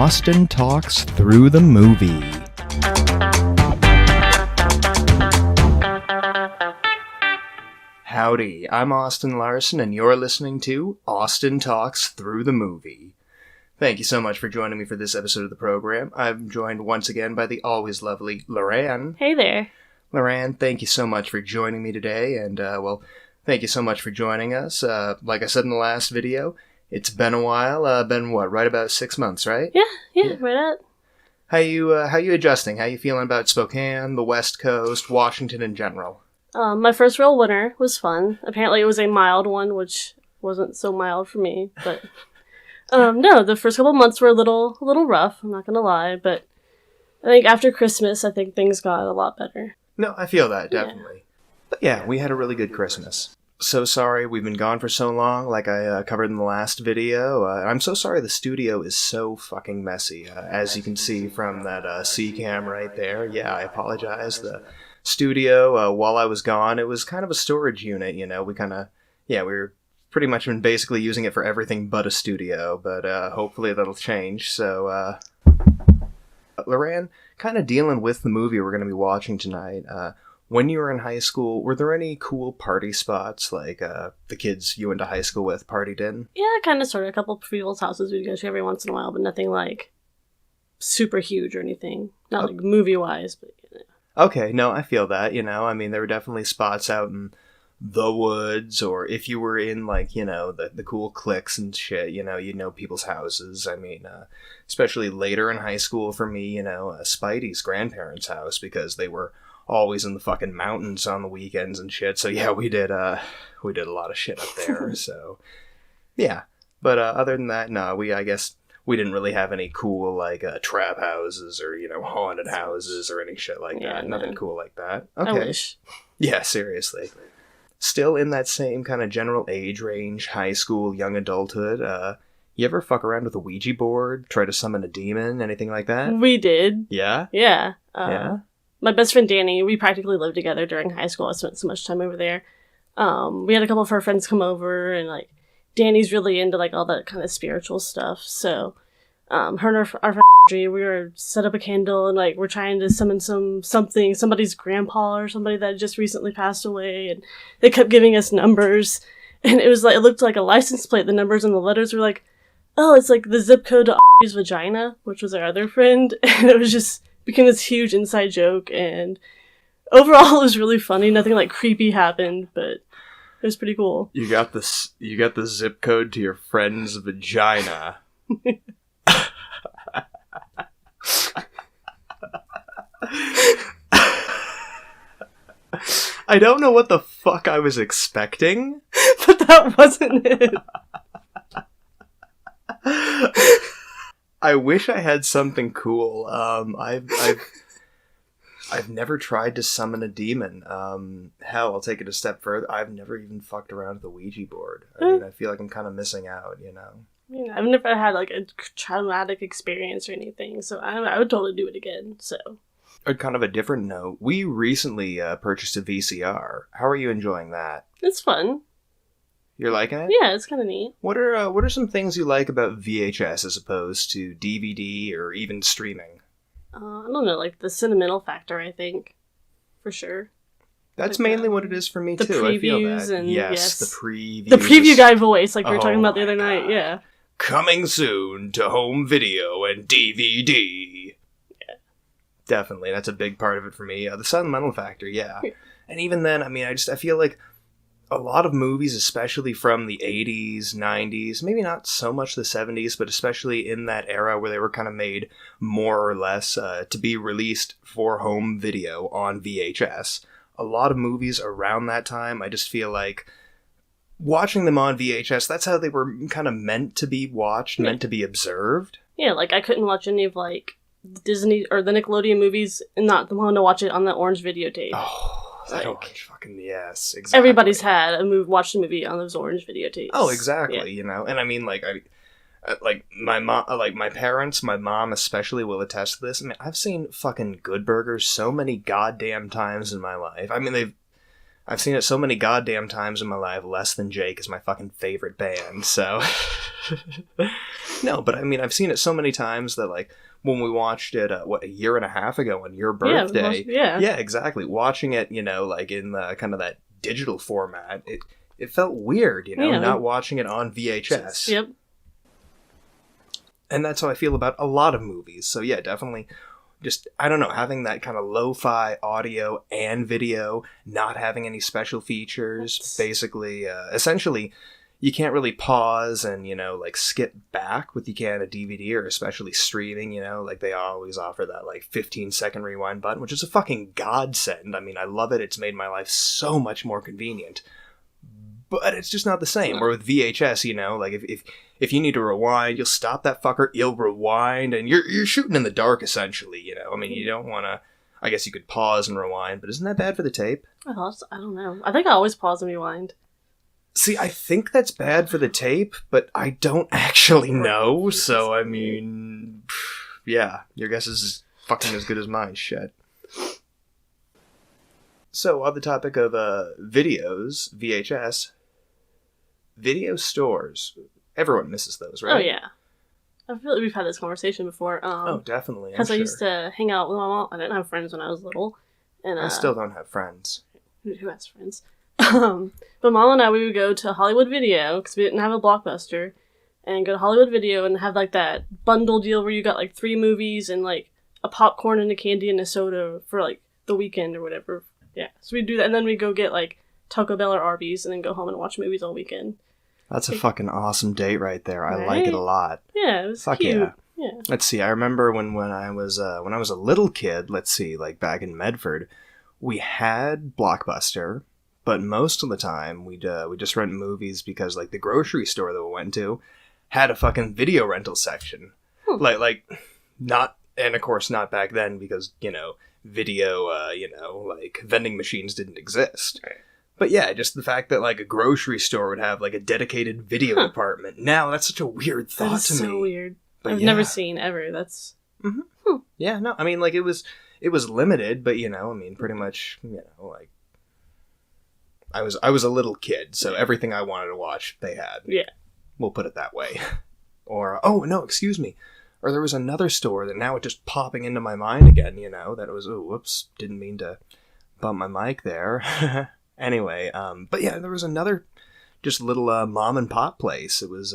Austin Talks Through the Movie. Howdy, I'm Austin Larson, and you're listening to Austin Talks Through the Movie. Thank you so much for joining me for this episode of the program. I'm joined once again by the always lovely Loran. Hey there. Loran, thank you so much for joining me today, and, thank you so much for joining us. Like I said in the last video, it's been a while. Right about 6 months, right? Yeah, right at. How you adjusting? How you feeling about Spokane, the West Coast, Washington in general? My first real winter was fun. Apparently it was a mild one, which wasn't so mild for me, but... no, the first couple months were a little rough, I'm not gonna lie, but I think after Christmas, things got a lot better. No, I feel that, definitely. Yeah. But yeah, we had a really good Christmas. So sorry we've been gone for so long, like I covered in the last video. I'm so sorry the studio is so fucking messy, as you can see from that C-cam right there. Yeah, I apologize. The studio, while I was gone, it was kind of a storage unit, you know, we were pretty much been basically using it for everything but a studio, but hopefully that'll change. So, Loran, kind of dealing with the movie we're going to be watching tonight, when you were in high school, were there any cool party spots, like the kids you went to high school with partied in? Yeah, kind of, sort of. A couple of people's houses we'd go to every once in a while, but nothing, like, super huge or anything. Not, like, movie-wise, but, you know. Okay, no, I feel that, you know. I mean, there were definitely spots out in the woods, or if you were in, like, you know, the cool cliques and shit, you know people's houses. I mean, especially later in high school for me, you know, Spidey's grandparents' house, because they were always in the fucking mountains on the weekends and shit. So yeah, we did a lot of shit up there. So yeah, but other than that, no, I guess we didn't really have any cool, like, trap houses or, you know, haunted houses or any shit like that. No. Nothing cool like that. Okay. I wish. Yeah, seriously. Still in that same kind of general age range, high school, young adulthood, you ever fuck around with a Ouija board, try to summon a demon, anything like that? We did. Yeah? Yeah. Yeah? My best friend Danny, we practically lived together during high school. I spent so much time over there. We had a couple of her friends come over, and, like, Danny's really into, like, all that kind of spiritual stuff. So, her and our friend we were set up a candle, and, like, we're trying to summon somebody's grandpa or somebody that just recently passed away, and they kept giving us numbers, and it looked like a license plate. The numbers and the letters were like, oh, it's like the zip code to Aubrey's vagina, which was our other friend, and it was just became this huge inside joke, and overall it was really funny. Nothing, like, creepy happened, but it was pretty cool. You got the zip code to your friend's vagina. I don't know what the fuck I was expecting. But that wasn't it. I wish I had something cool. I've never tried to summon a demon. Hell, I'll take it a step further. I've never even fucked around with a Ouija board. I mean, I feel like I'm kind of missing out, you know? Yeah, I've never had, like, a traumatic experience or anything, so I would totally do it again, so. On kind of a different note, we recently purchased a VCR. How are you enjoying that? It's fun. You're liking it? Yeah, it's kind of neat. What are some things you like about VHS as opposed to DVD or even streaming? I don't know, like the sentimental factor, I think, for sure. That's like, mainly what it is for me the too. Previews I feel that. And, yes, the previews. The preview guy voice, like we were talking about the other night. Yeah. Coming soon to home video and DVD. Yeah. Definitely, that's a big part of it for me. The sentimental factor, yeah. And even then, I mean, I feel like a lot of movies, especially from the 80s, 90s, maybe not so much the 70s, but especially in that era where they were kind of made more or less to be released for home video on VHS. A lot of movies around that time, I just feel like watching them on VHS, that's how they were kind of meant to be watched, meant to be observed. Yeah, like I couldn't watch any of, like, Disney or the Nickelodeon movies and not want to watch it on the orange videotape. Oh. Like, orange fucking, yes, exactly. Everybody's had watched a movie on those orange videotapes. Oh, exactly, you know, and I mean, like, my mom, like, my parents, my mom especially will attest to this. I mean, I've seen fucking Good Burger so many goddamn times in my life. I mean, I've seen it so many goddamn times in my life. Less Than Jake is my fucking favorite band, so. No, but I mean, I've seen it so many times that, like, when we watched it, a year and a half ago on your birthday. Yeah. Exactly. Watching it, like, in the kind of that digital format, it felt weird, not watching it on VHS. Yep. And that's how I feel about a lot of movies. So, yeah, definitely just, I don't know, having that kind of lo-fi audio and video, not having any special features, basically, essentially, you can't really pause and, like, skip back with you can a DVD or especially streaming, like they always offer that, like, 15-second rewind button, which is a fucking godsend. I mean, I love it. It's made my life so much more convenient. But it's just not the same. Or with VHS, like, if you need to rewind, you'll stop that fucker, you'll rewind, and you're shooting in the dark, essentially, I mean, you don't want to... I guess you could pause and rewind, but isn't that bad for the tape? I don't know. I think I always pause and rewind. See, I think that's bad for the tape, but I don't actually know, so, I mean... Yeah, your guess is fucking as good as mine, shit. So, on the topic of videos, VHS... Video stores. Everyone misses those, right? Oh, yeah. I feel like we've had this conversation before. Definitely. Because I used to hang out with my mom. I didn't have friends when I was little. And I still don't have friends. Who has friends? But Mom and I, we would go to Hollywood Video, because we didn't have a Blockbuster, and go to Hollywood Video and have, like, that bundle deal where you got, like, 3 movies and, like, a popcorn and a candy and a soda for, like, the weekend or whatever. Yeah. So we'd do that, and then we'd go get, like, Taco Bell or Arby's, and then go home and watch movies all weekend. That's a fucking awesome date right there. I like it a lot. Yeah, it was Fuck cute. Yeah. Let's see. I remember when I was a little kid. Let's see, like back in Medford, we had Blockbuster, but most of the time we'd just rent movies because like the grocery store that we went to had a fucking video rental section. Like not, and of course not back then because video like vending machines didn't exist. Right. But yeah, just the fact that like a grocery store would have like a dedicated video department. Now that's such a weird thought to me. So weird. But I've never seen ever. That's Yeah, no, I mean like it was limited, but I mean pretty much, like I was a little kid, so everything I wanted to watch they had. Yeah. We'll put it that way. Or oh no, excuse me. Or there was another store that now it's just popping into my mind again, that it was whoops, didn't mean to bump my mic there. Anyway, but yeah, there was another just little mom and pop place. It was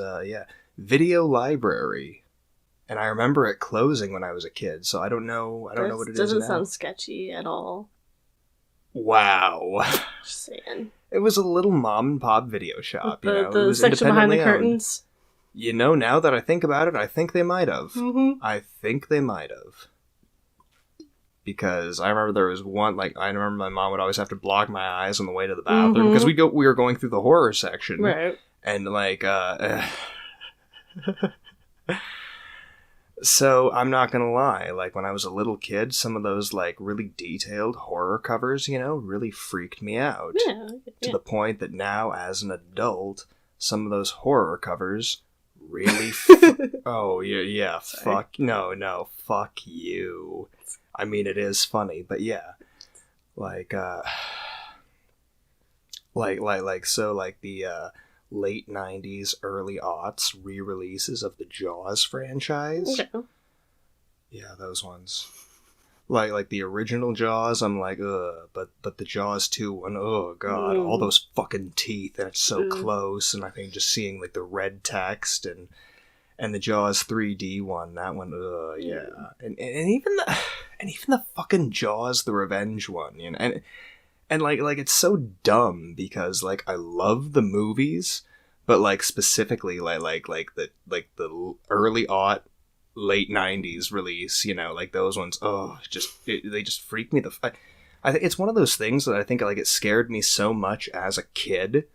Video Library. And I remember it closing when I was a kid, so I don't know what it is now. Doesn't sound sketchy at all. Wow. Just saying. It was a little mom and pop video shop, The It was section behind the independently owned. curtains. Now that I think about it, I think they might have. Mm-hmm. I think they might have. Because I remember there was one, like, I remember my mom would always have to block my eyes on the way to the bathroom, because we were going through the horror section. Right. And, like, so, I'm not gonna lie, like, when I was a little kid, some of those, like, really detailed horror covers, really freaked me out. Yeah. To the point that now, as an adult, some of those horror covers really... oh, yeah, fuck... No, fuck you. I mean, it is funny, but yeah. Like, like the late 90s, early aughts re-releases of the Jaws franchise. Okay. Yeah, those ones. Like the original Jaws, I'm like, ugh, but the Jaws 2 one, oh god, all those fucking teeth, and it's so close, and I think just seeing like the red text and the Jaws 3D one, that one, yeah, and even the fucking Jaws the Revenge one, and like it's so dumb because like I love the movies, but like specifically like the early aught, late 90s release, like those ones, they just freak me I think it's one of those things that I think like it scared me so much as a kid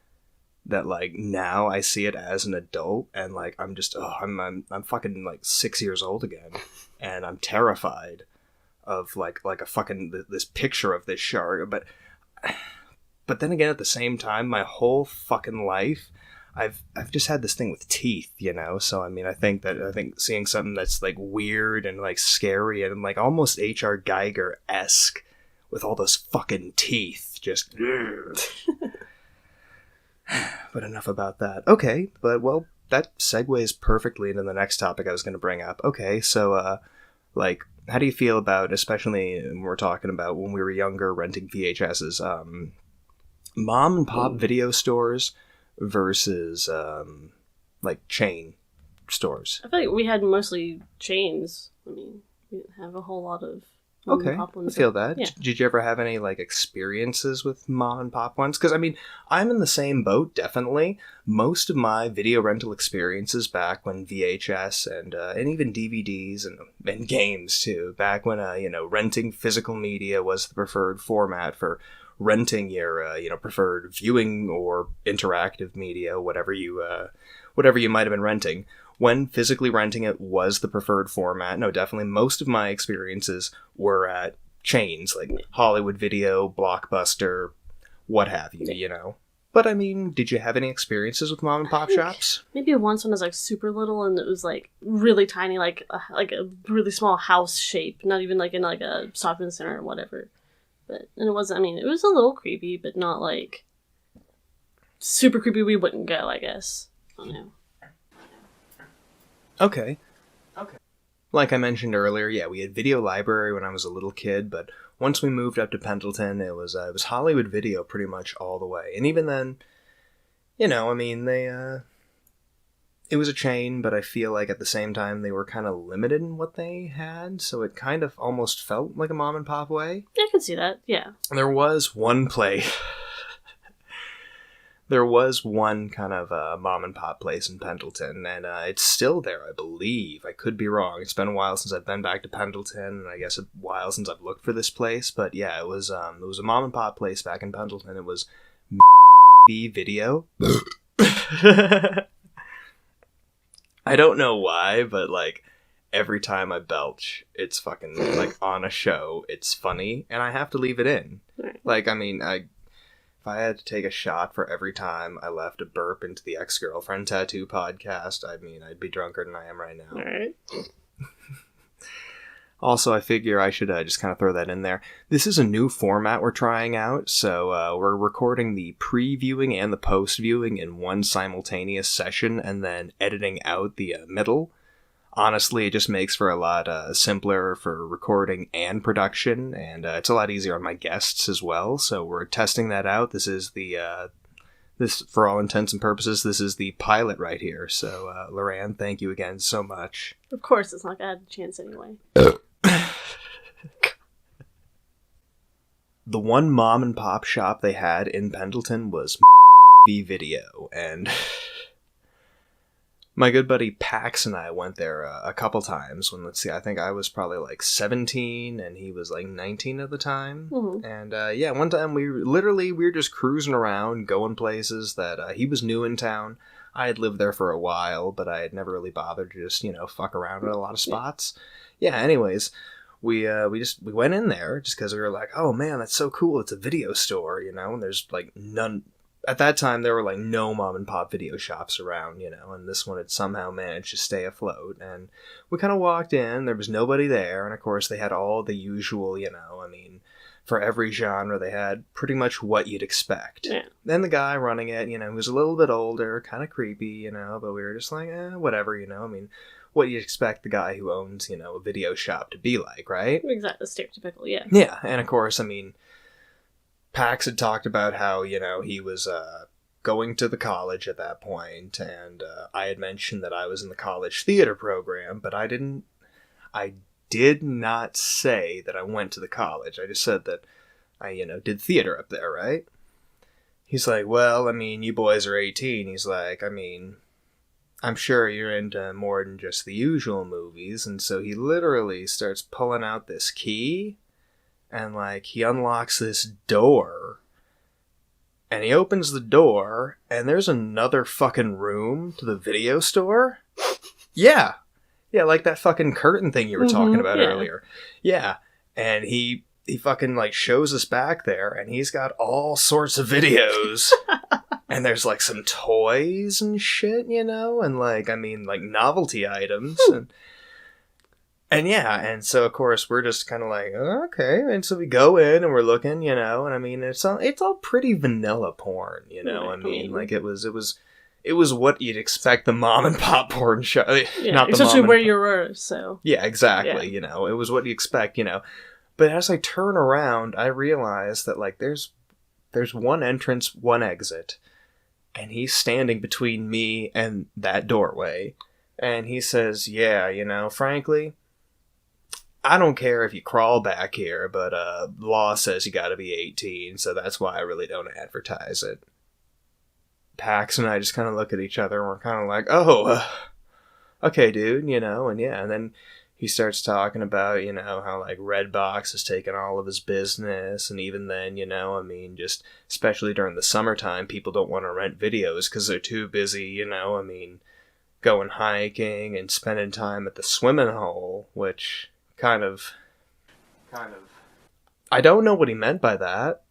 that like now I see it as an adult and like I'm just I'm fucking like 6 years old again and I'm terrified of like a fucking this picture of this shark, but then again at the same time my whole fucking life I've just had this thing with teeth, so I mean I think seeing something that's like weird and like scary and like almost H.R. Geiger-esque with all those fucking teeth just but enough about that. Okay, but well, that segues perfectly into the next topic I was going to bring up. Okay, so, like, how do you feel about, especially when we're talking about when we were younger, renting VHSs, mom and pop video stores versus, like, chain stores? I feel like we had mostly chains. I mean, we didn't have a whole lot of mom Okay, and pop ones. I feel that. Yeah. Did you ever have any, like, experiences with mom and pop ones? Because, I mean, I'm in the same boat, definitely. Most of my video rental experiences back when VHS and even DVDs and games, too, back when, renting physical media was the preferred format for renting your, preferred viewing or interactive media, whatever you might have been renting. When physically renting it was the preferred format, no, definitely most of my experiences were at chains like Hollywood Video, Blockbuster, what have you, you know. But I mean, did you have any experiences with mom and pop shops? Maybe once when I was like super little and it was like really tiny, like a really small house shape, not even like in like a shopping center or whatever. And it wasn't. I mean, it was a little creepy, but not like super creepy. We wouldn't go, I guess. I don't know. Okay. Like I mentioned earlier, yeah, we had Video Library when I was a little kid, but once we moved up to Pendleton, it was Hollywood Video pretty much all the way. And even then, you know, I mean, it was a chain, but I feel like at the same time they were kind of limited in what they had, so it kind of almost felt like a mom and pop way. Yeah, I can see that. Yeah. There was one place. There was one kind of mom and pop place in Pendleton, and it's still there, I believe. I could be wrong. It's been a while since I've been back to Pendleton, and I guess a while since I've looked for this place. But yeah, it was a mom and pop place back in Pendleton. It was Video. I don't know why, but like every time I belch, it's fucking like on a show. It's funny, and I have to leave it in. Right. Like, I mean, if I had to take a shot for every time I left a burp into the Ex-Girlfriend Tattoo podcast, I mean, I'd be drunker than I am right now. All right. Also, I figure I should just kind of throw that in there. This is a new format we're trying out, so we're recording the pre-viewing and the post-viewing in one simultaneous session and then editing out the middle. Honestly, it just makes for a lot simpler for recording and production, and it's a lot easier on my guests as well, so we're testing that out. This is this, for all intents and purposes, this is the pilot right here, so Loran, thank you again so much. Of course, it's not gonna have a chance anyway. The one mom and pop shop they had in Pendleton was Video, and my good buddy Pax and I went there a couple times when, let's see, I think I was probably like 17 and he was like 19 at the time. Mm-hmm. And yeah, one time we were just cruising around, going places that he was new in town. I had lived there for a while, but I had never really bothered to just, fuck around at a lot of spots. Yeah, anyways, we went in there just because we were like, oh man, that's so cool. It's a video store, and there's like none. At that time, there were like no mom and pop video shops around, and this one had somehow managed to stay afloat. And we kind of walked in, there was nobody there, and of course they had all the usual, I mean, for every genre they had pretty much what you'd expect. Yeah. Then the guy running it, he was a little bit older, kind of creepy, but we were just like, whatever, I mean, what you'd expect the guy who owns, a video shop to be like, right? Exactly, stereotypical, yeah. Yeah, and of course, I mean, Pax had talked about how, he was going to the college at that point, and I had mentioned that I was in the college theater program, but I did not say that I went to the college. I just said that I, did theater up there, right? He's like, well, I mean, you boys are 18. He's like, I mean, I'm sure you're into more than just the usual movies, and so he literally starts pulling out this key, and, like, he unlocks this door, and he opens the door, and there's another fucking room to the video store? Yeah. Yeah, like that fucking curtain thing you were talking about earlier. Yeah. And he fucking, like, shows us back there, and he's got all sorts of videos. And there's, like, some toys and shit, and, like, I mean, like, novelty items. And yeah, and so of course we're just kind of like, oh, okay, and so we go in and we're looking, and I mean it's all pretty vanilla porn, I mean, like it was it was what you'd expect the mom and pop porn show. Yeah, not the especially mom where and you were, so. Yeah, exactly. You know, it was what you expect. You know, but as I turn around, I realize that like there's one entrance, one exit, and he's standing between me and that doorway, and he says, "Yeah, you know, frankly, I don't care if you crawl back here, but law says you got to be 18, so that's why I really don't advertise it." Pax and I just kind of look at each other and we're kind of like, oh, okay, dude, you know, and yeah, and then he starts talking about, you know, how like Redbox has taken all of his business, and even then, you know, I mean, just especially during the summertime, people don't want to rent videos because they're too busy, you know, I mean, going hiking and spending time at the swimming hole, which kind of, I don't know what he meant by that,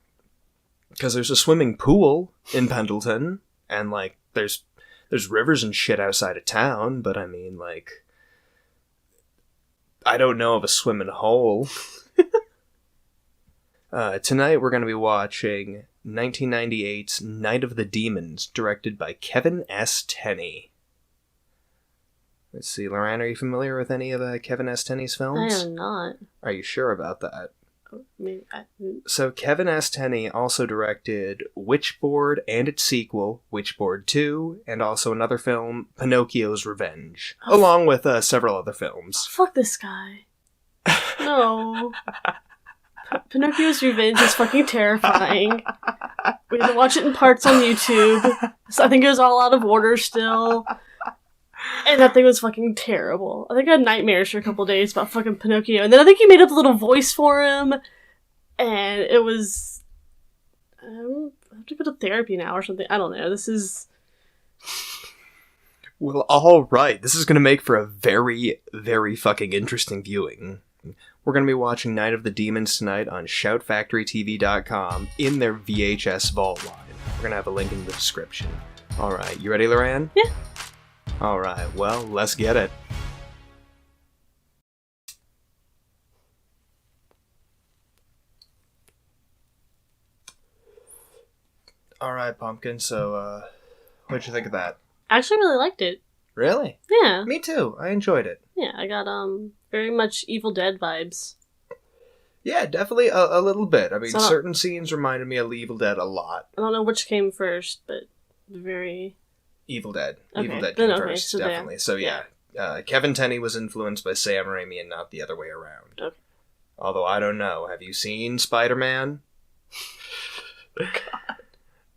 because there's a swimming pool in Pendleton. And, like, there's rivers and shit outside of town, but I mean, like, I don't know of a swimming hole. Tonight we're going to be watching 1998's Night of the Demons, directed by Kevin S. Tenney. Let's see, Loran, are you familiar with any of Kevin S. Tenney's films? I am not. Are you sure about that? Maybe So Kevin S. Tenney also directed Witchboard and its sequel, Witchboard 2, and also another film, Pinocchio's Revenge, along with several other films. Fuck this guy. No. Pinocchio's Revenge is fucking terrifying. We had to watch it in parts on YouTube. So I think it was all out of order still. And that thing was fucking terrible. I think I had nightmares for a couple days about fucking Pinocchio. And then I think he made up a little voice for him. And it was... I have to go to therapy now or something. I don't know. This is... Well, alright. This is going to make for a very, very fucking interesting viewing. We're going to be watching Night of the Demons tonight on ShoutFactoryTV.com in their VHS vault line. We're going to have a link in the description. Alright, you ready, Loran? Yeah. Alright, well, let's get it. Alright, Pumpkin, so, what'd you think of that? I actually really liked it. Really? Yeah. Me too. I enjoyed it. Yeah, I got, very much Evil Dead vibes. Yeah, definitely a little bit. I mean, So- certain scenes reminded me of Evil Dead a lot. I don't know which came first, but very... Evil Dead. Okay, Evil Dead then came okay, first, so there. definitely. So yeah, Kevin Tenney was influenced by Sam Raimi and not the other way around. Okay. Although I don't know. Have you seen Spider-Man?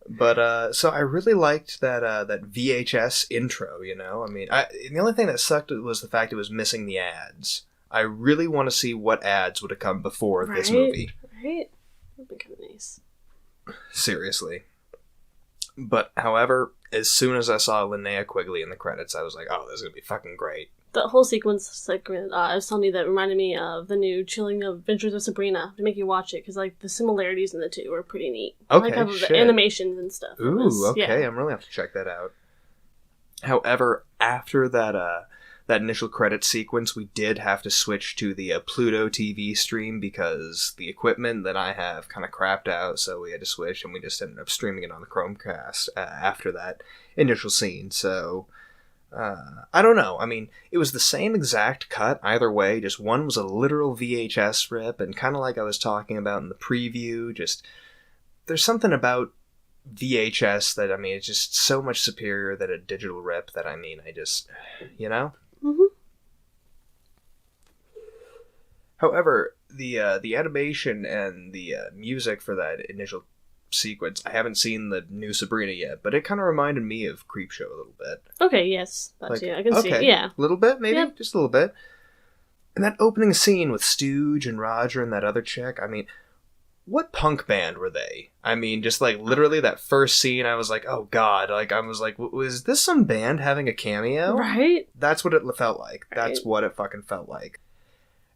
But so I really liked that VHS intro. You know, I mean, the only thing that sucked was the fact it was missing the ads. I really want to see what ads would have come before this movie. Right? That'd be kind of nice. Seriously. But, however, as soon as I saw Linnea Quigley in the credits, I was like, oh, this is going to be fucking great. The whole sequence, like, I was telling you, that reminded me of the new Chilling Adventures of Sabrina, to make you watch it, because, like, the similarities in the two were pretty neat. Okay, I like how shit. the animations and stuff. It Ooh, was- okay, yeah. I'm really have to check that out. However, after that initial credit sequence, we did have to switch to the Pluto TV stream because the equipment that I have kind of crapped out, so we had to switch, and we just ended up streaming it on the Chromecast after that initial scene. So, I don't know. I mean, it was the same exact cut either way, just one was a literal VHS rip, and kind of like I was talking about in the preview, just there's something about VHS that, I mean, it's just so much superior than a digital rip that, I mean, I just, you know? Mm-hmm. However, the animation and the music for that initial sequence, I haven't seen the new Sabrina yet, but it kind of reminded me of Creepshow a little bit. Okay, yes. That's, Like, yeah, I can see it. Yeah. A little bit, maybe? Yep. Just a little bit. And that opening scene with Stooge and Roger and that other chick, I mean, what punk band were they? I mean, just like literally that first scene, I was like, oh god, like I was like, was this some band having a cameo? Right? That's what it felt like. That's Right. what it fucking felt like.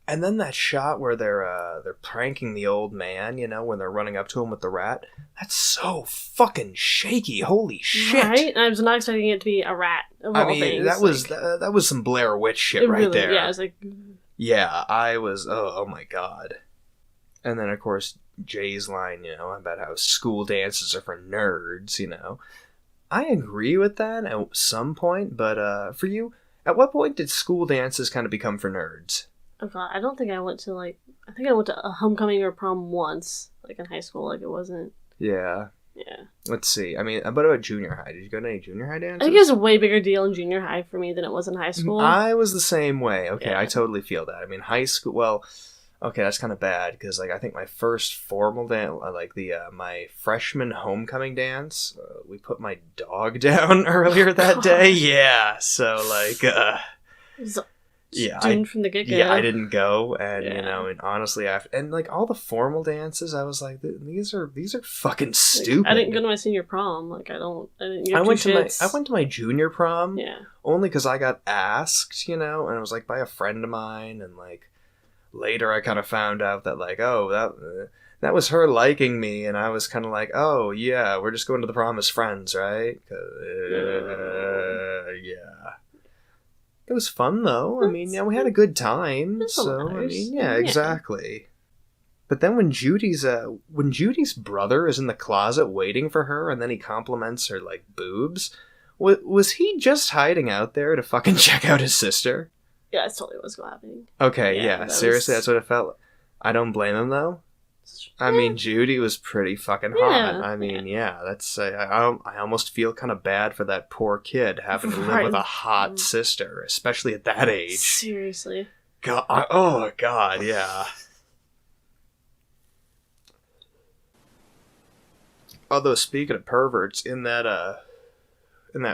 And then that shot where they're pranking the old man, you know, when they're running up to him with the rat. That's so fucking shaky. Holy shit! Right? And I was not expecting it to be a rat, of I all mean, things. that was like, that was some Blair Witch shit it right really, there. Yeah, I was like... Yeah, I was. Oh my god! And then of course Jay's line, you know, about how school dances are for nerds, you know. I agree with that at some point, but for you, at what point did school dances kind of become for nerds? Oh god, I don't think I went to like. I think I went to a homecoming or prom once, like in high school. Like it wasn't. Yeah. Yeah. Let's see. I mean, about junior high? Did you go to any junior high dances? I think it was a way bigger deal in junior high for me than it was in high school. I was the same way. Okay, Yeah. I totally feel that. I mean, high school. Well, okay, that's kind of bad because like I think my first formal dance, like my freshman homecoming dance, we put my dog down earlier that God. day. Yeah, so like, It was yeah, doomed from the get go. yeah, I didn't go, and you Yeah. know, and honestly, after and like all the formal dances, I was like, these are fucking stupid. I didn't go to my senior prom. Like I didn't. Give I went two to shits. I went to my junior prom. Yeah. Only because I got asked, you know, and it was like by a friend of mine, and like later I kind of found out that like, oh, that was her liking me, and I was kind of like, oh yeah, we're just going to the prom as friends, right? Yeah. It was fun though. I mean, yeah, we had a good time. That's So I nice. mean, yeah, Yeah. exactly. But then when Judy's brother is in the closet waiting for her, and then he compliments her like boobs, was he just hiding out there to fucking check out his sister? Yeah, that's totally what's happening. Okay, Yeah, yeah, that seriously, was- that's what it felt. I don't blame him though. I mean, Judy was pretty fucking hot. Yeah, I mean, yeah, that's I almost feel kind of bad for that poor kid having to live Right. with a hot sister, especially at that age. Seriously. God, oh god, yeah. Although speaking of perverts, in that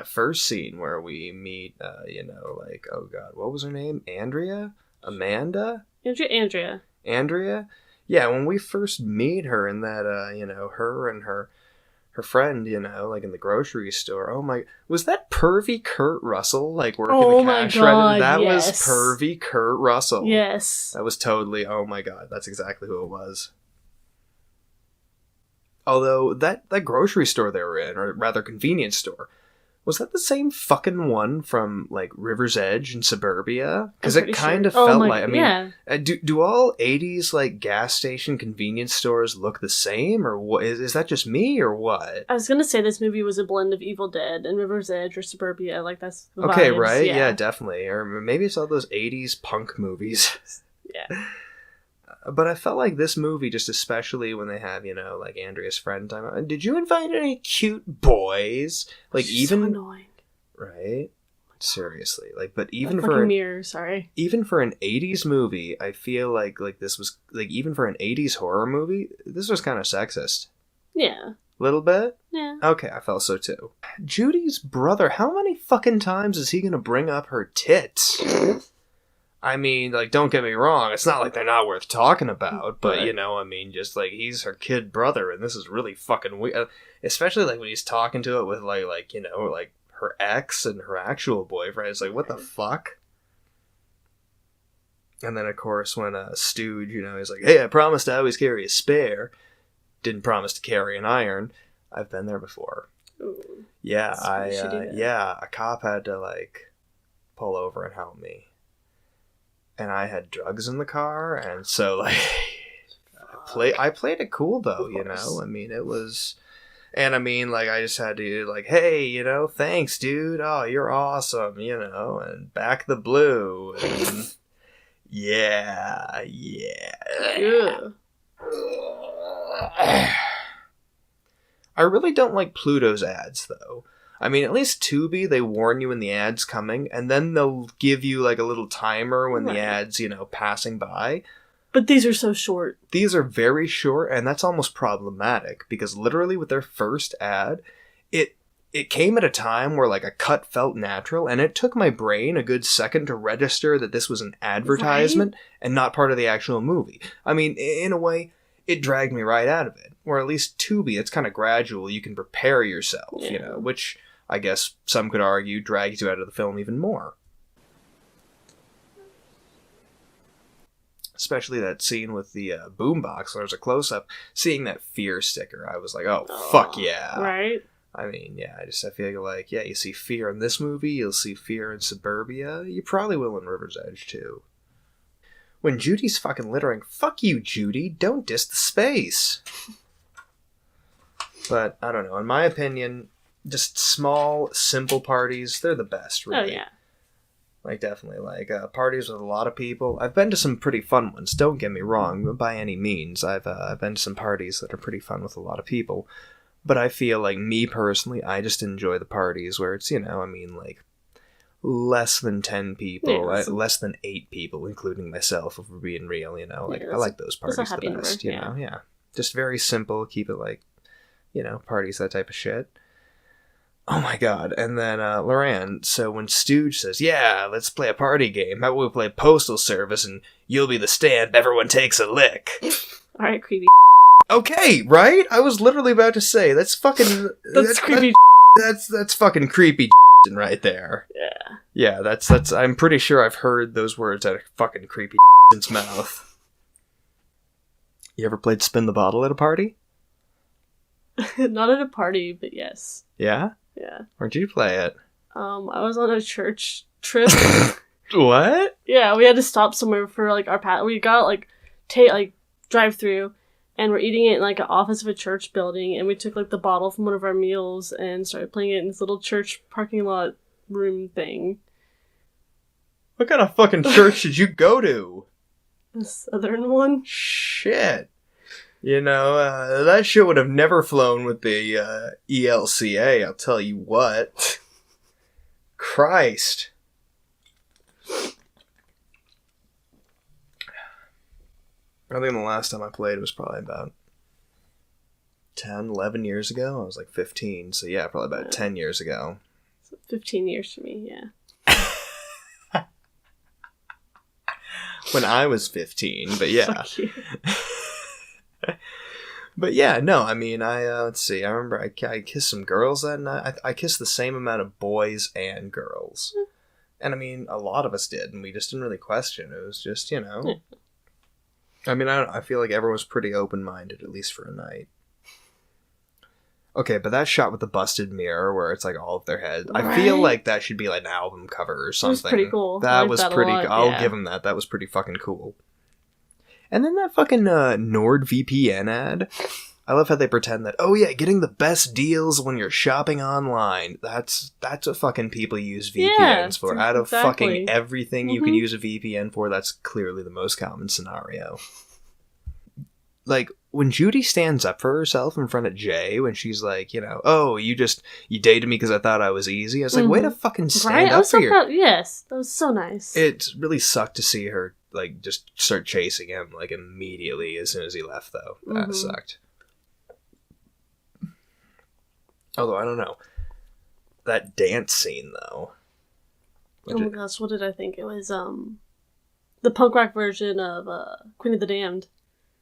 first scene where we meet, you know, like, oh god, what was her name? Amanda? Andrea? Yeah, when we first meet her in that, you know, her and her friend, you know, like in the grocery store. Oh my, was that pervy Kurt Russell, like working Oh the my cash God, register? That was yes. pervy Kurt Russell. Yes. That was totally, oh my god, that's exactly who it was. Although, that grocery store they were in, or rather convenience store, was that the same fucking one from, like, River's Edge and Suburbia? Because I'm it pretty kind of sure. felt my, like, I mean, yeah. do all 80s, like, gas station convenience stores look the same? Or what? Is that just me, or what? I was gonna say this movie was a blend of Evil Dead and River's Edge or Suburbia. Like that's the Okay, vibes, right? Yeah. Yeah, definitely. Or maybe it's all those 80s punk movies. Yeah. But I felt like this movie, just especially when they have, you know, like Andrea's friend time. Did you invite any cute boys? Like She's so even annoying. right? Seriously, like, but even Fucking for mirror. Sorry. even for an '80s movie, I feel like this was like even for an '80s horror movie, this was kind of sexist. Yeah. Little bit. Yeah. Okay, I felt so too. Judy's brother, how many fucking times is he gonna bring up her tits? I mean, like, don't get me wrong, it's not like they're not worth talking about, but, Right. you know, I mean, just, like, he's her kid brother, and this is really fucking weird. Especially, like, when he's talking to it with, like, you know, like, her ex and her actual boyfriend. It's like, what the fuck? And then, of course, when Stooge, you know, he's like, hey, I promised to always carry a spare. Didn't promise to carry an iron. I've been there before. Ooh. Yeah, That's pretty shitty, though. yeah, a cop had to, like, pull over and help me. And I had drugs in the car, and so, like, I played it cool, though, you know? I mean, it was... And, I mean, like, I just had to, like, hey, you know, thanks, dude. Oh, you're awesome, you know? And back the blue, and... yeah. Ugh. I really don't like Pluto's ads, though. I mean, at least Tubi, they warn you when the ad's coming, and then they'll give you, like, a little timer when Right. the ad's, you know, passing by. But these are so short. These are very short, and that's almost problematic, because literally with their first ad, it came at a time where, like, a cut felt natural, and it took my brain a good second to register that this was an advertisement and not part of the actual movie. I mean, in a way, it dragged me right out of it. Or at least Tubi, it's kind of gradual. You can prepare yourself, you Yeah. know, which I guess some could argue drags you out of the film even more. Especially that scene with the boombox, where there's a close-up. Seeing that fear sticker, I was like, oh, fuck yeah. Right? I mean, yeah, I feel like, yeah, you see fear in this movie, you'll see fear in Suburbia, you probably will in River's Edge, too. When Judy's fucking littering, fuck you, Judy, don't diss the space. But, I don't know, in my opinion, just small, simple parties. They're the best, really. Oh, yeah. Like, definitely. Like, parties with a lot of people. I've been to some pretty fun ones, don't get me wrong, by any means. I've been to some parties that are pretty fun with a lot of people. But I feel like, me personally, I just enjoy the parties where it's, like, less than 10 people, less than 8 people, including myself, if we're being real, Like, I like those parties the best, you know? Yeah. Just very simple, keep it like, parties, that type of shit. Oh my god. And then, Loran, so when Stooge says, yeah, let's play a party game, how about we play Postal Service and you'll be the stamp, everyone takes a lick. Alright, creepy. Okay, right? I was literally about to say, that's fucking... That's creepy. That's fucking creepy right there. Yeah. Yeah, that's, I'm pretty sure I've heard those words out of fucking creepy mouth. You ever played Spin the Bottle at a party? Not at a party, but yes. Yeah? Yeah. Where'd you play it? I was on a church trip. What? Yeah, we had to stop somewhere for like our path. We got drive through, and we're eating it in like an office of a church building. And we took like the bottle from one of our meals and started playing it in this little church parking lot room thing. What kind of fucking church did you go to? The southern one. Shit. That shit would have never flown with the ELCA, I'll tell you what. Christ. I think the last time I played was probably about 10, 11 years ago. I was like 15, so yeah, probably about 10 years ago. 15 years for me, yeah. When I was 15, but yeah. Fuck you. But yeah, no, I mean, let's see, I remember I kissed some girls that night. I kissed the same amount of boys and girls. And I mean, a lot of us did, and we just didn't really question. It was just, Yeah. I mean, I feel like everyone was pretty open-minded, at least for a night. Okay, but that shot with the busted mirror where it's like all of their heads, right? I feel like that should be like an album cover or something. It was pretty cool. That was pretty cool. I'll give him that. That was pretty fucking cool. And then that fucking NordVPN ad. I love how they pretend that, oh yeah, getting the best deals when you're shopping online. That's what fucking people use VPNs for. Out of fucking everything you can use a VPN for, that's clearly the most common scenario. Like, when Judy stands up for herself in front of Jay, when she's like, oh, you dated me because I thought I was easy. I was like, way to fucking stand up for your... Yes, that was so nice. It really sucked to see her, like, just start chasing him, like, immediately as soon as he left, though. That sucked. Although, I don't know. That dance scene, though. Oh my gosh, what did I think? It was, the punk rock version of, Queen of the Damned.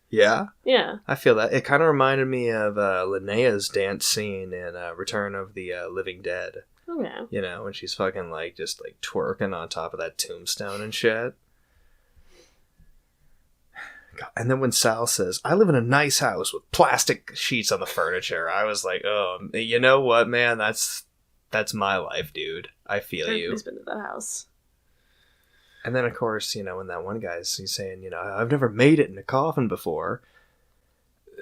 Yeah? Yeah. I feel that. It kind of reminded me of Linnea's dance scene in Return of the Living Dead. Oh, yeah. When she's fucking, like, just, like, twerking on top of that tombstone and shit. God. And then when Sal says, I live in a nice house with plastic sheets on the furniture, I was like, oh, you know what, man? That's my life, dude. I feel you. Everybody's been to that house. And then, of course, when that one guy's he's saying, I've never made it in a coffin before.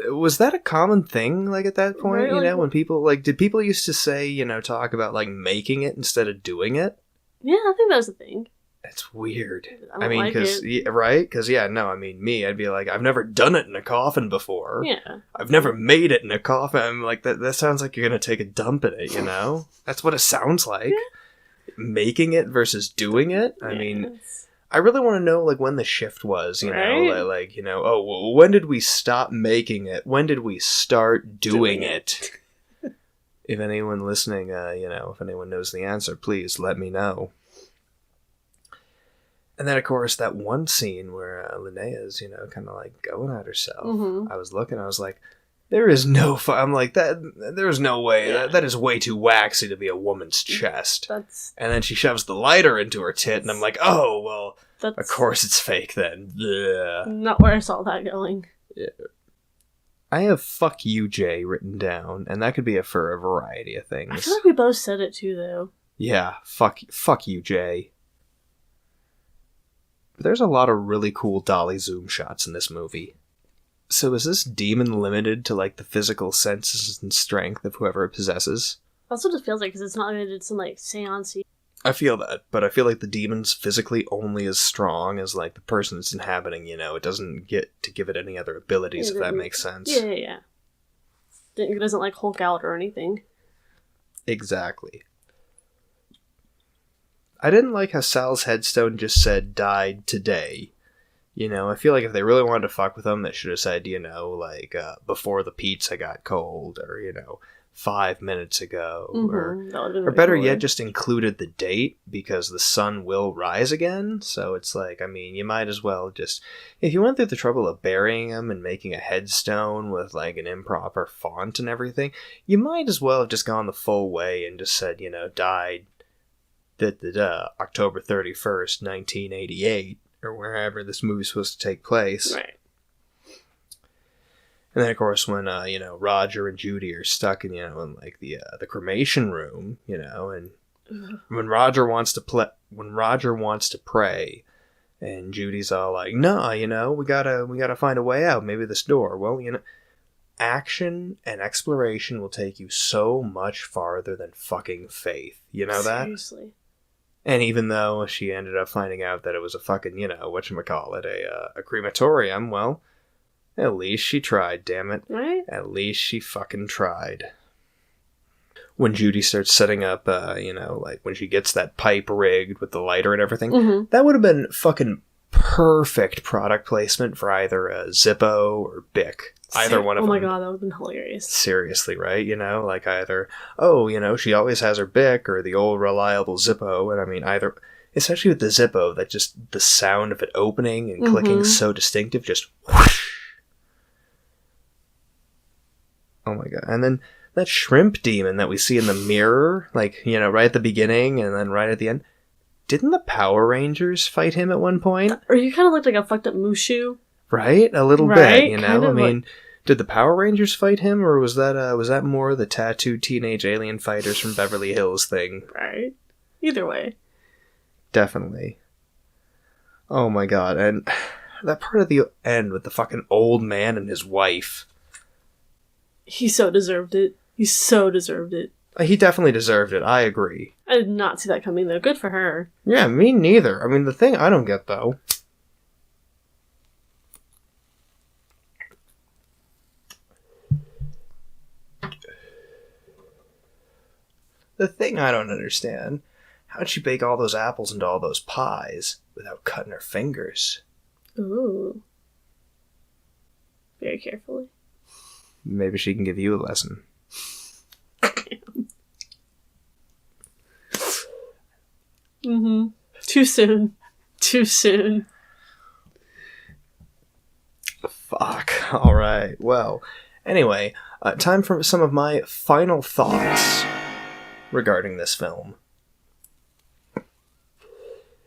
Was that a common thing, like, at that point? Right, when people, like, did people used to say, talk about, like, making it instead of doing it? Yeah, I think that was a thing. It's weird. I mean, because, right? Because, me, I'd be like, I've never done it in a coffin before. Yeah. I've never made it in a coffin. I'm like, that sounds like you're going to take a dump in it, That's what it sounds like. Yeah. Making it versus doing it. I mean, I really want to know, like, when the shift was, right? like, oh, when did we stop making it? When did we start doing it? If anyone listening, if anyone knows the answer, please let me know. And then, of course, that one scene where Linnea's, kind of, like, going at herself. I was looking, I was like, there is no... I'm like, there's no way. Yeah. That is way too waxy to be a woman's chest. And then she shoves the lighter into her tit, and I'm like, oh, well, of course it's fake then. Blech. Not where I saw that going. Yeah. I have fuck you, Jay, written down, and that could be for a variety of things. I feel like we both said it, too, though. Yeah, fuck you, Jay. But there's a lot of really cool dolly zoom shots in this movie. So is this demon limited to, like, the physical senses and strength of whoever it possesses? That's what it feels like, because it's not like I did some, like, seance. I feel that, but I feel like the demon's physically only as strong as, like, the person it's inhabiting, you know? It doesn't get to give it any other abilities, if that makes sense. Yeah. It doesn't, like, Hulk out or anything. Exactly. I didn't like how Sal's headstone just said, died today. You know, I feel like if they really wanted to fuck with him, they should have said, you know, like, before the pizza got cold, or, you know, 5 minutes ago, or better yet, just included the date, because the sun will rise again. So it's like, I mean, you might as well just, if you went through the trouble of burying him and making a headstone with like an improper font and everything, you might as well have just gone the full way and just said, you know, died October 31st, 1988, or wherever this movie's supposed to take place. Right. And then, of course, when, you know, Roger and Judy are stuck in, you know, in, like, the cremation room, you know, and when Roger wants to pray, and Judy's all like, no, you know, we gotta find a way out, maybe this door. Well, you know, action and exploration will take you so much farther than fucking faith. You know that? Seriously. And even though she ended up finding out that it was a fucking, you know, whatchamacallit, a crematorium, well, at least she tried, damn it. Right? At least she fucking tried. When Judy starts setting up, you know, like when she gets that pipe rigged with the lighter and everything, that would have been fucking perfect product placement for either Zippo or Bic. Either one of them. Oh my god, that would have been hilarious. Seriously, right? You know, like either, oh, you know, she always has her Bic or the old reliable Zippo. And I mean, either, especially with the Zippo, that just the sound of it opening and clicking is so distinctive, just whoosh. Oh my god. And then that shrimp demon that we see in the mirror, like, you know, right at the beginning and then right at the end. Didn't the Power Rangers fight him at one point? Or you kind of looked like a fucked up Mushu. Right? A little bit, you know? I mean, did the Power Rangers fight him, or was that more the tattooed teenage alien fighters from Beverly Hills thing? Right. Either way. Definitely. Oh my god, and that part of the end with the fucking old man and his wife. He so deserved it. He so deserved it. He definitely deserved it, I agree. I did not see that coming, though. Good for her. Yeah, me neither. I mean, the thing I don't get, though... The thing I don't understand, how'd she bake all those apples into all those pies without cutting her fingers? Ooh. Very carefully. Maybe she can give you a lesson. Too soon. Too soon. Fuck. Alright, well. Anyway, time for some of my final thoughts regarding this film.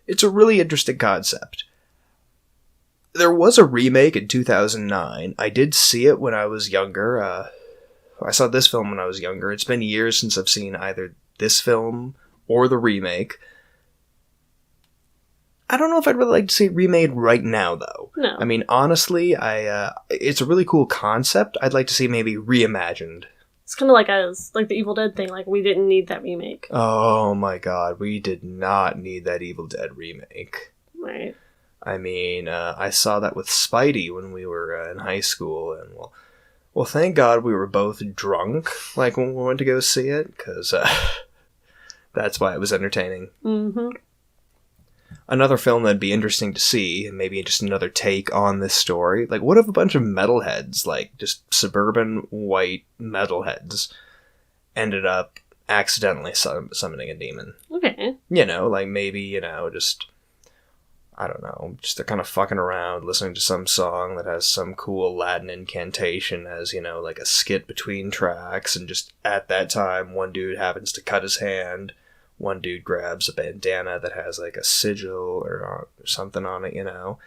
It's a really interesting concept. There was a remake in 2009. I did see it when I was younger. I saw this film when I was younger. It's been years since I've seen either this film or the remake. I don't know if I'd really like to see it remade right now, though. No. I mean, honestly, it's a really cool concept. I'd like to see maybe reimagined. It's kind of like the Evil Dead thing. Like, we didn't need that remake. Oh my god, we did not need that Evil Dead remake. Right. I mean, I saw that with Spidey when we were in high school, and well, thank God we were both drunk, like, when we went to go see it, because that's why it was entertaining. Another film that'd be interesting to see, and maybe just another take on this story, like, what if a bunch of metalheads, like, just suburban white metalheads, ended up accidentally summoning a demon? Okay. You know, like, maybe, you know, just... I don't know, just they're kind of fucking around, listening to some song that has some cool Latin incantation as, you know, like a skit between tracks, and just at that time, one dude happens to cut his hand, one dude grabs a bandana that has, like, a sigil or something on it, you know.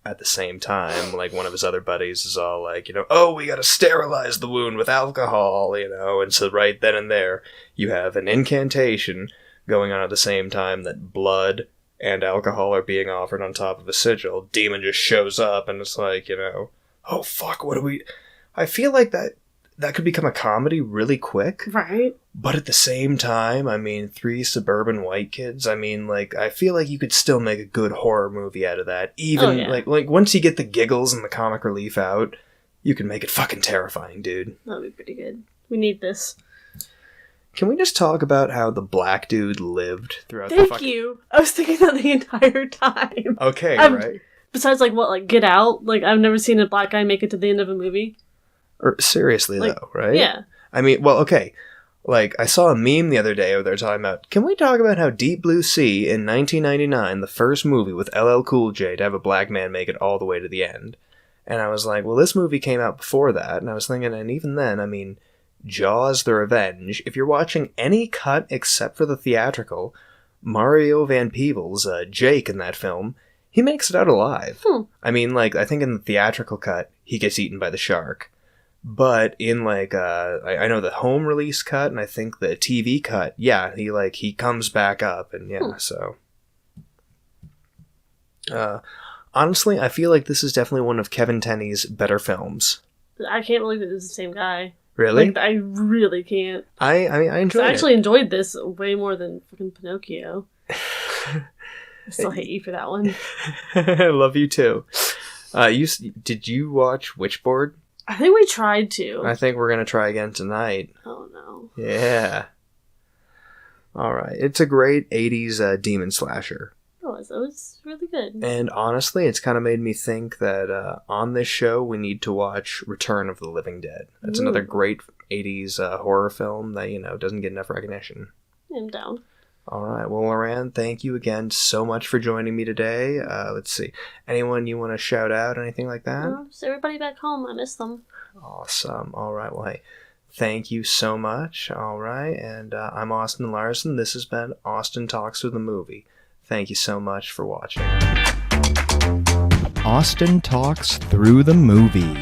At the same time, like, one of his other buddies is all like, you know, oh, we gotta sterilize the wound with alcohol, you know, and so right then and there, you have an incantation going on at the same time that blood and alcohol are being offered on top of a sigil. Demon just shows up, and it's like, you know, oh fuck, what do we... I feel like that that could become a comedy really quick. Right. But at the same time, I mean, 3 suburban white kids, I mean, like, I feel like you could still make a good horror movie out of that. Even, like, once you get the giggles and the comic relief out, you can make it fucking terrifying, dude. That'd be pretty good. We need this. Can we just talk about how the black dude lived throughout the Thank fucking... you! I was thinking that the entire time. Okay, right? Besides, like, what, like, Get Out? Like, I've never seen a black guy make it to the end of a movie. Or seriously, like, though, right? Yeah. I mean, well, okay. Like, I saw a meme the other day where they're talking about, can we talk about how Deep Blue Sea in 1999, the first movie with LL Cool J to have a black man make it all the way to the end? And I was like, well, this movie came out before that, and I was thinking, and even then, I mean, Jaws the Revenge, if you're watching any cut except for the theatrical, Mario Van Peebles, Jake in that film, he makes it out alive. I mean, like, I think in the theatrical cut, he gets eaten by the shark. But in, like, I know the home release cut, and I think the TV cut, yeah, he comes back up, and yeah, so. Honestly, I feel like this is definitely one of Kevin Tenney's better films. I can't believe it was the same guy. Really? Like, I really can't. I enjoyed it. I actually enjoyed this way more than fucking Pinocchio. I still hate you for that one. I love you too. Did you watch Witchboard? I think we tried to. I think we're gonna try again tonight. Oh no. Yeah. Alright. It's a great 80s demon slasher. It was really good. And honestly, it's kind of made me think that on this show, we need to watch Return of the Living Dead. That's another great 80s horror film that, doesn't get enough recognition. I'm down. Alright, well, Loran, thank you again so much for joining me today. Let's see. Anyone you want to shout out, anything like that? Just everybody back home. I miss them. Awesome. Alright, well, hey, thank you so much. Alright, and I'm Austin Larson. This has been Austin Talks Through the Movie. Thank you so much for watching. Austin Talks Through the Movie.